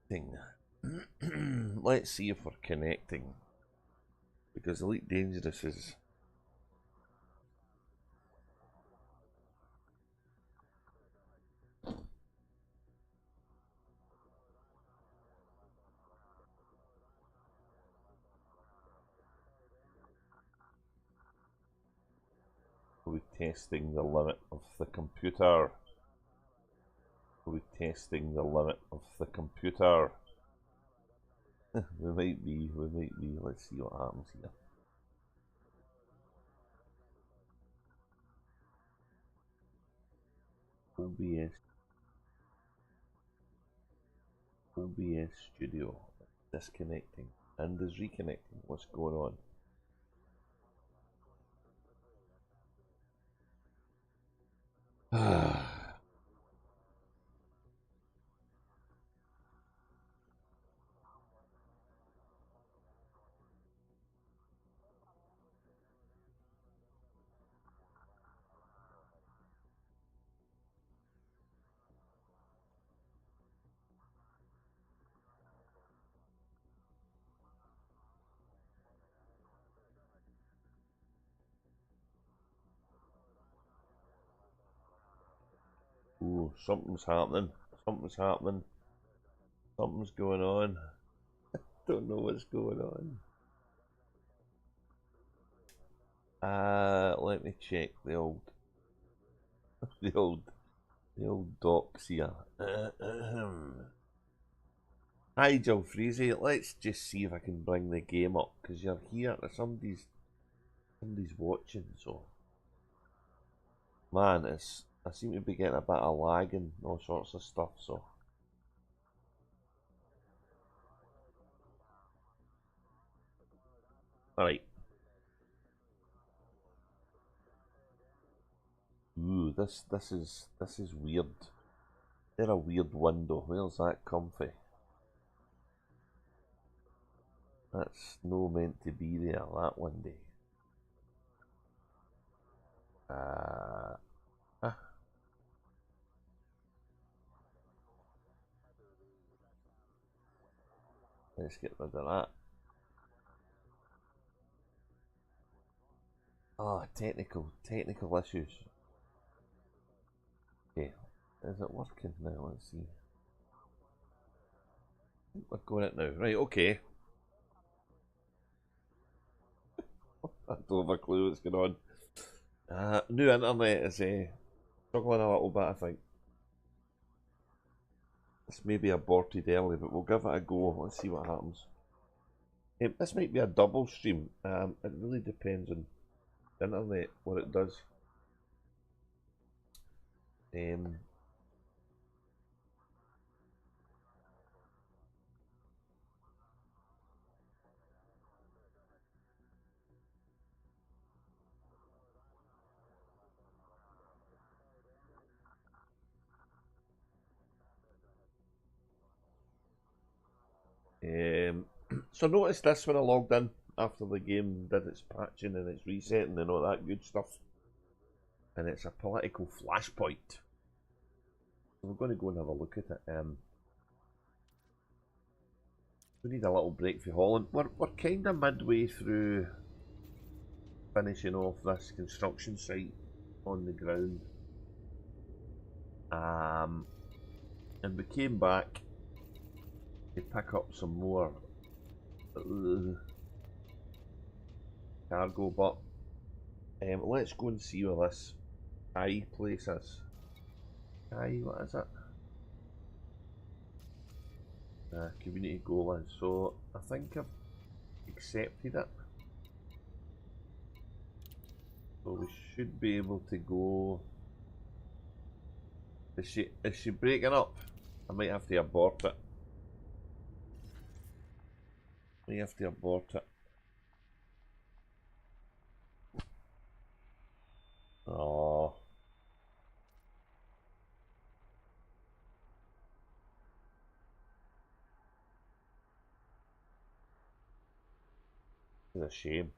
Connecting. Let's see if we're connecting. Because Elite Dangerous is... Are we testing the limit of the computer? Are we testing the limit of the computer? we might be. Let's see what happens here. OBS Studio disconnecting and is reconnecting. What's going on? Ooh, something's happening. Something's happening. Something's going on. Don't know what's going on. Let me check the old docs here. Hi Jill Freezy, let's just see if I can bring the game up because you're here. Somebody's watching, so man, I seem to be getting a bit of lag and all sorts of stuff. So all right. Ooh, this is weird. They're a weird window. Where's that comfy? That's no meant to be there, that window. Let's get rid of that. Ah, technical issues. Okay, is it working now? Let's see. I think we're going it now. Right, okay. I don't have a clue what's going on. New internet is struggling a little bit, I think. This may be aborted early, but we'll give it a go. Let's see what happens. This might be a double stream. It really depends on the internet, what it does. So notice this when I logged in after the game did its patching and its resetting and all that good stuff. And it's a political flashpoint. So we're going to go and have a look at it. We need a little break for Holland. We're kind of midway through finishing off this construction site on the ground. And we came back to pick up some more cargo, but let's go and see where this Chi place is. Chi, what is it? Community goal is. So I think I've accepted it. So we should be able to go. Is she breaking up? I might have to abort it. We have to abort it. Oh. It's a shame.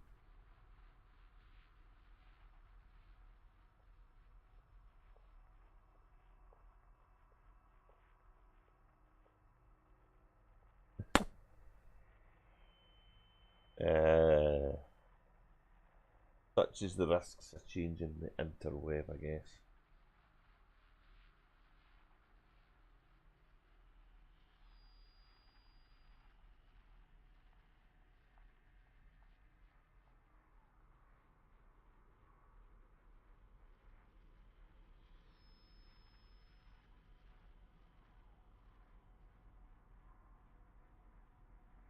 Such is the risks of changing the interweb, I guess.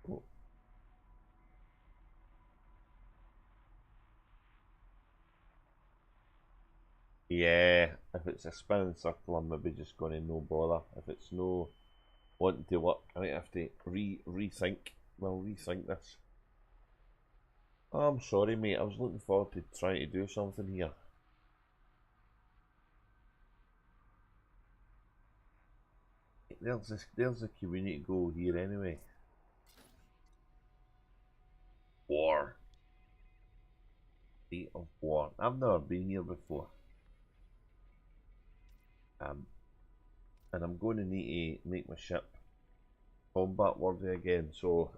Oh. Yeah, if it's a spinning circle, I'm maybe just going to no bother. If it's no wanting to work, I might have to rethink. Well, rethink this. Oh, I'm sorry, mate. I was looking forward to trying to do something here. There's a community goal here anyway. War. State of war. I've never been here before. And I'm going to need to make my ship combat worthy again, so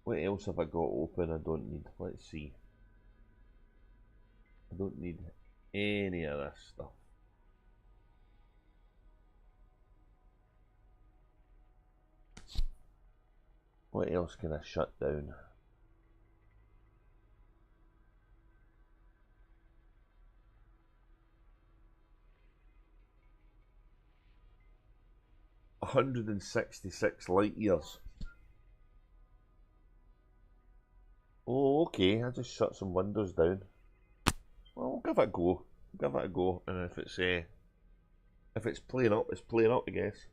what else have I got open I don't need? Let's see. I don't need any of this stuff. What else can I shut down? $166 light years. Oh, okay. I just shut some windows down. Well, we'll give it a go. Give it a go, and if it's playing up, it's playing up, I guess.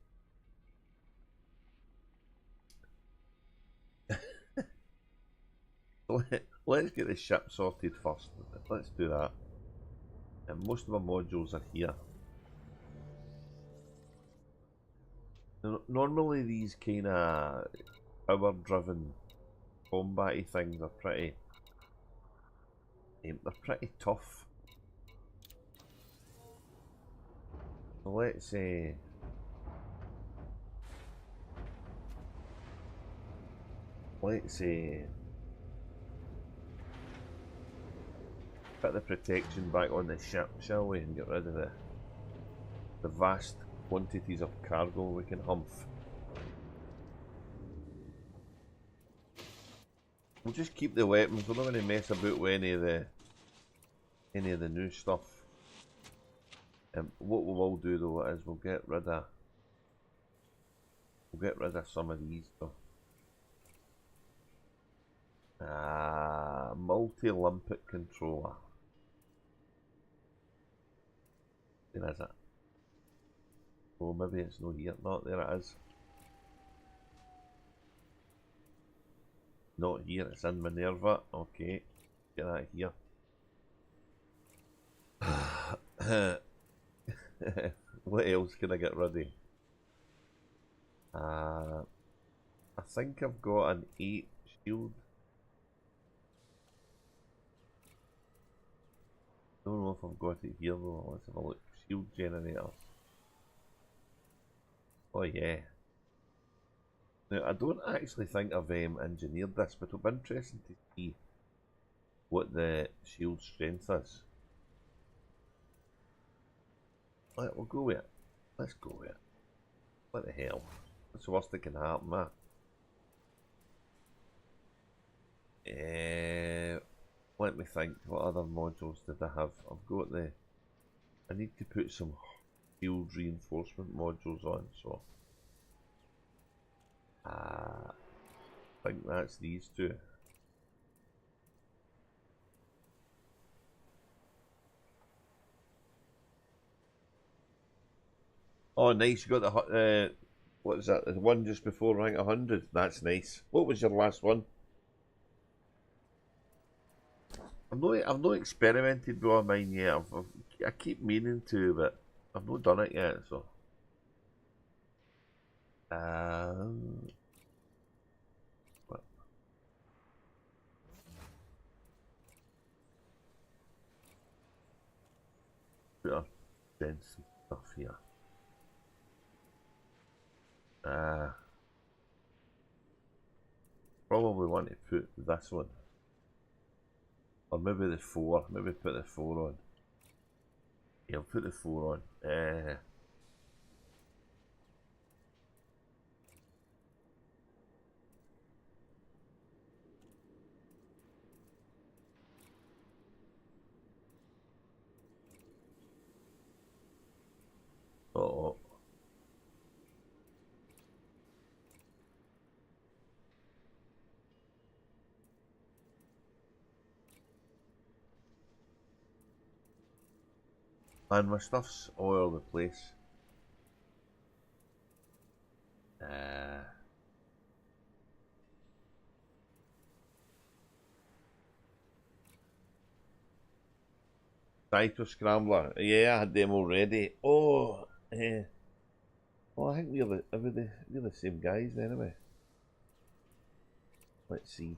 Let's get the ship sorted first. Let's do that. And most of my modules are here. Normally these kind of power-driven combat things are pretty tough. So let's put the protection back on the ship, shall we, and get rid of the vast quantities of cargo we can humph. We'll just keep the weapons. We're not going to mess about with any of the new stuff. What we will do though is we'll get rid of some of these though. Multi-limpet controller. Where is it? Oh, maybe it's not here. No, there it is. Not here, it's in Minerva. Okay, get that here. What else can I get ready? I think I've got an 8 shield. Don't know if I've got it here though. Let's have a look. Shield generators. Oh yeah. Now I don't actually think I've engineered this, but it'll be interesting to see what the shield strength is. Right, we'll go with it. Let's go with it. What the hell? What's the worst that can happen, man? Let me think. What other modules did I have? I've got I need to put some shield reinforcement modules on, so I think that's these two. Oh, nice! You got the what is that? The one just before rank 100. That's nice. What was your last one? I've not experimented with mine yet. I keep meaning to, but I've not done it yet. So, what? Put a dense stuff here. Probably want to put this one. Or maybe the 4. Maybe put the 4 on. Yeah, I'll put the 4 on. Uh-oh. And my stuff's all over the place. Cypher Scrambler. Yeah, I had them already. Oh, well, I think we're the same guys anyway. Let's see.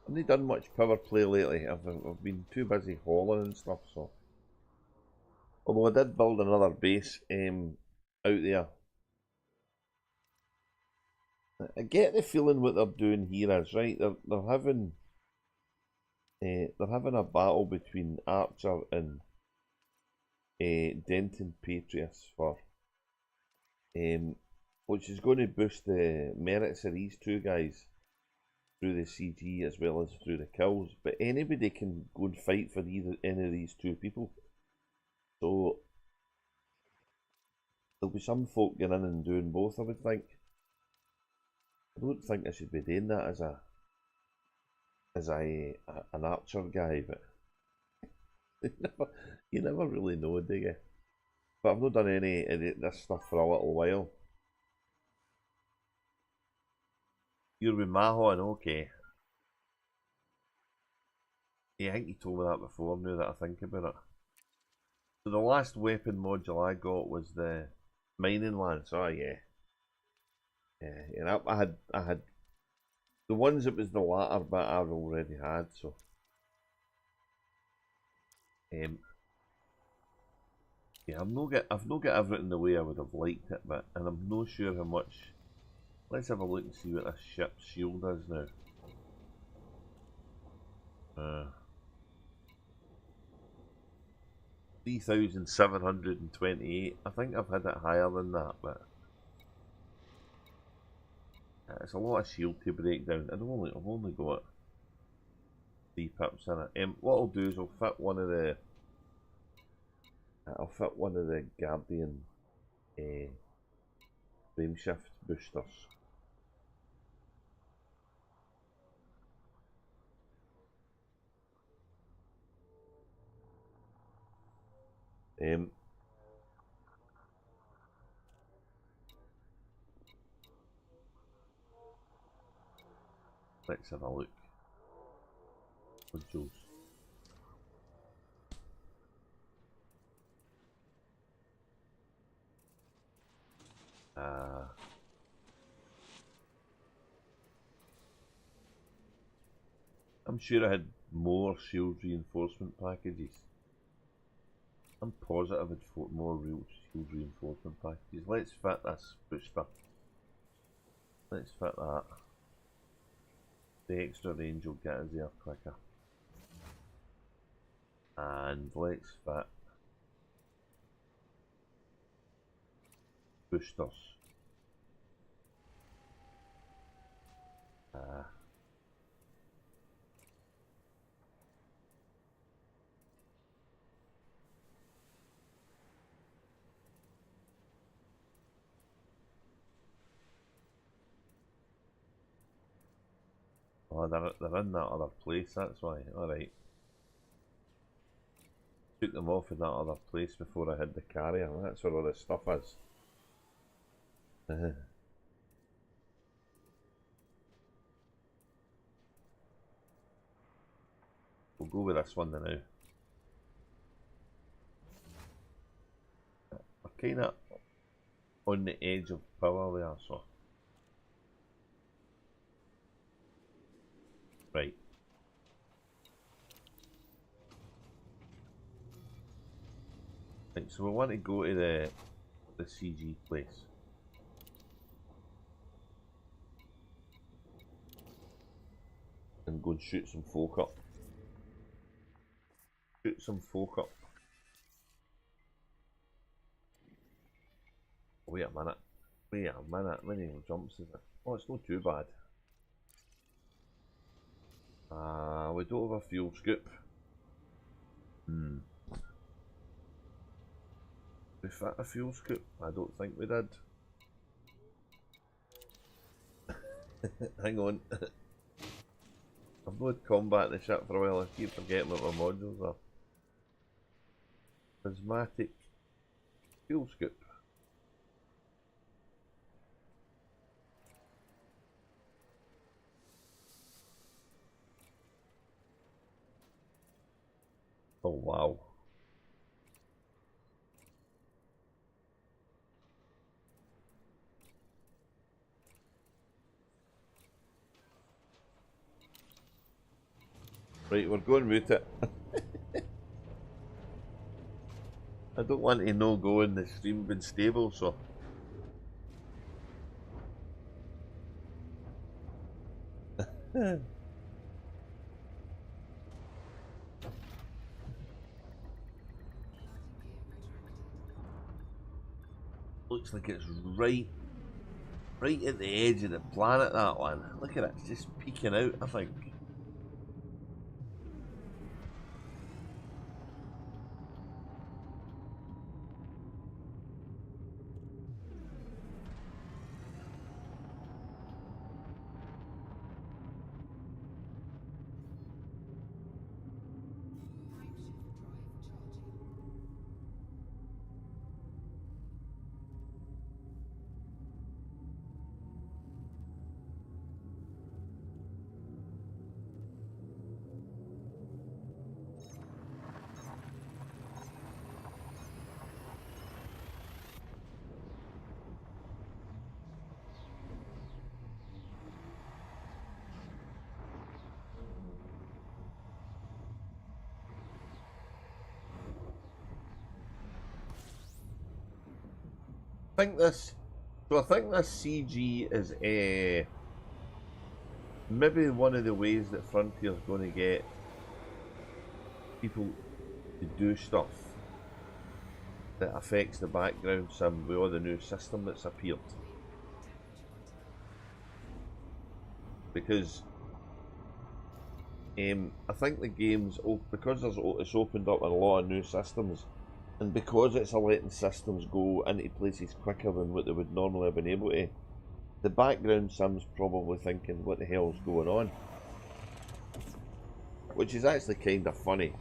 I've not done much power play lately. I've been too busy hauling and stuff. So, although I did build another base out there. I get the feeling what they're doing here is right. They're having a battle between Archer and Denton Patreus for which is going to boost the merits of these two guys through the CG as well as through the kills. But anybody can go and fight for any of these two people. So there'll be some folk getting in and doing both, I would think. I don't think I should be doing that as an Archer guy, but you never really know, do you? But I've not done any of this stuff for a little while. You're with Mahon, okay. Yeah, I think you told me that before, now that I think about it. So the last weapon module I got was the mining lance. Oh yeah. Yeah, I had the ones that was the latter bit I've already had, so yeah, I've not got everything the way I would have liked it, but and I'm not sure how much. Let's have a look and see what this ship's shield is now. 3,728. I think I've had it higher than that, but it's a lot of shield to break down. I've only got 3 pips in it. What I'll do is I'll fit one of the Guardian frameshift boosters. Let's have a look. Modules. I'm sure I had more shield reinforcement packages. I'm positive I'd more real shield reinforcement packages. Let's fit this booster. Let's fit that. The extra range will get us there quicker. And let's fit boosters. Oh, they're in that other place, that's why. Alright. Took them off in that other place before I had the carrier. That's where all this stuff is. We'll go with this one now. We're kind of on the edge of power there, so. Right. Right, so we want to go to the CG place. And go and shoot some folk up. Shoot some folk up. Wait a minute. Wait a minute. How many jumps is it? Oh, it's not too bad. We don't have a fuel scoop. We fit a fuel scoop? I don't think we did. Hang on. I've not combat the ship for a while. I keep forgetting what my modules are. Prismatic fuel scoop. Oh wow. Right, we're going with it. I don't want to no go in the stream being stable, so. Looks like it's right at the edge of the planet, that one. Look at it, it's just peeking out, I think. I think this CG is maybe one of the ways that Frontier's going to get people to do stuff that affects the background sim with all the new system that's appeared. Because I think the game's because it's opened up a lot of new systems, and because it's letting systems go into places quicker than what they would normally have been able to, the background sim's probably thinking, what the hell's going on? Which is actually kind of funny.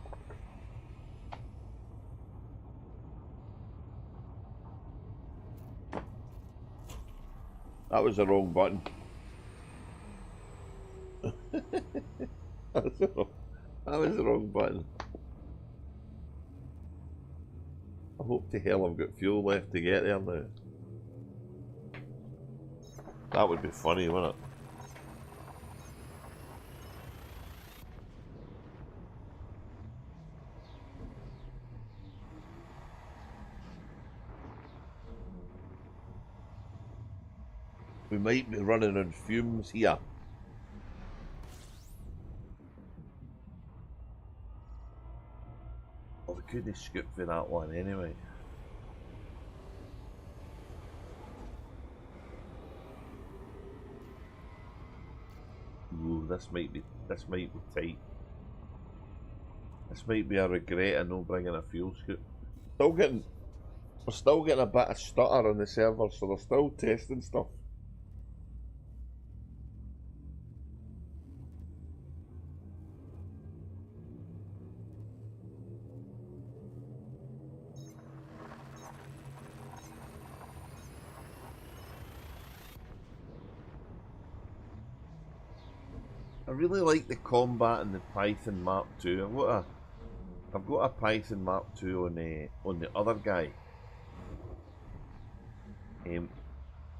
That was the wrong button. That was the wrong button. I hope to hell I've got fuel left to get there now. That would be funny, wouldn't it? We might be running on fumes here. Oh, we couldn't skip for that one anyway. Ooh, this might be tight. This might be a regret of not bringing a fuel scoop. We're still getting a bit of stutter on the server, so they're still testing stuff. I really like the combat in the Python map too. I've got a Python map too on the other guy. And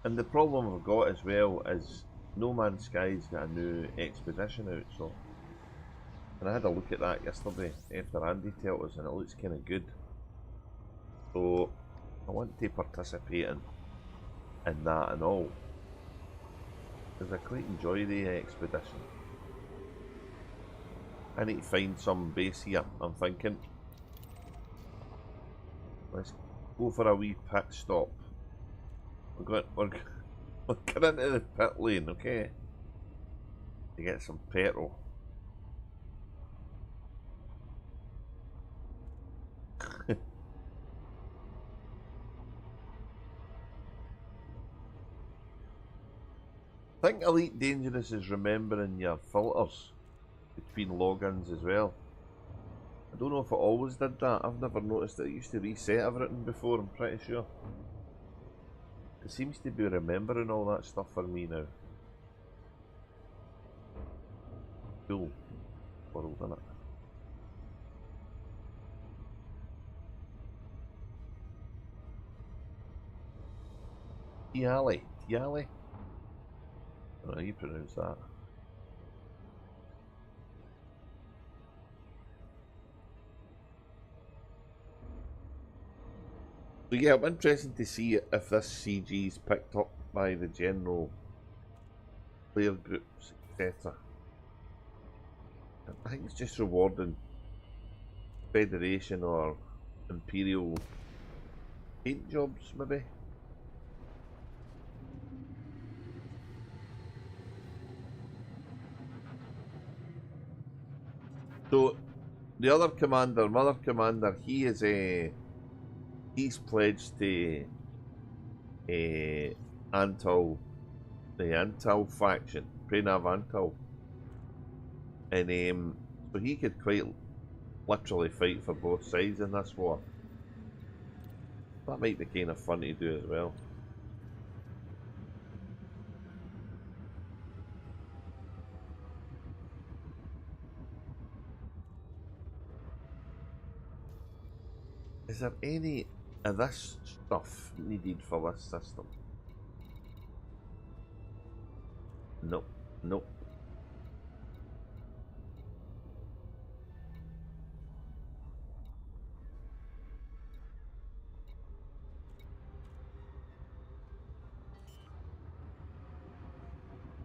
the problem I've got as well is No Man's Sky's got a new expedition out, so, and I had a look at that yesterday after Andy told us, and it looks kind of good. So I want to participate in that and all, because I quite enjoy the expedition. I need to find some base here. I'm thinking, let's go for a wee pit stop. We're going into the pit lane, okay? To get some petrol. I think Elite Dangerous is remembering your filters between logins as well. I don't know if it always did that. I've never noticed that it used to reset everything before, I'm pretty sure. It seems to be remembering all that stuff for me now. Cool world, innit? Tiali? Tiali? I don't know how you pronounce that. So yeah, I'm interested to see if this CG is picked up by the general player groups, etc. I think it's just rewarding Federation or Imperial paint jobs, maybe. So the other commander, Mother Commander, he is he's pledged to Antal, the Antal faction, Prenav Antal, and so he could quite literally fight for both sides in this war. That might be kind of fun to do as well. Is there any of this stuff needed for this system? Nope, nope.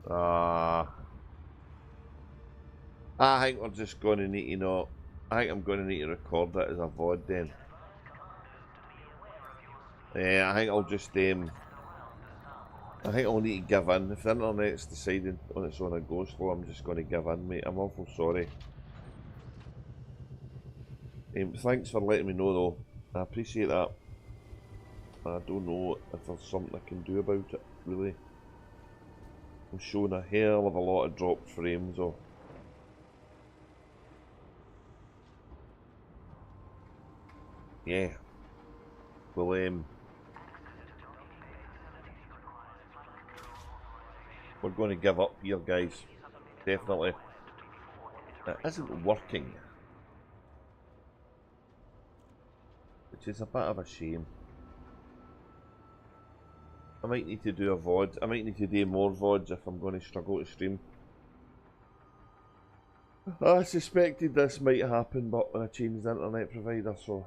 I think we're just going to need to know. I think I'm going to need to record that as a VOD then. I think I'll just I think I'll need to give in. If the internet's decided on its own and goes slow, I'm just going to give in, mate. I'm awful sorry. Thanks for letting me know though. I appreciate that. I don't know if there's something I can do about it, really. I'm showing a hell of a lot of dropped frames though. Yeah. Well, we're going to give up here, guys. Definitely. It isn't working. Which is a bit of a shame. I might need to do a VOD. I might need to do more VODs if I'm going to struggle to stream. I suspected this might happen, but when I changed the internet provider, so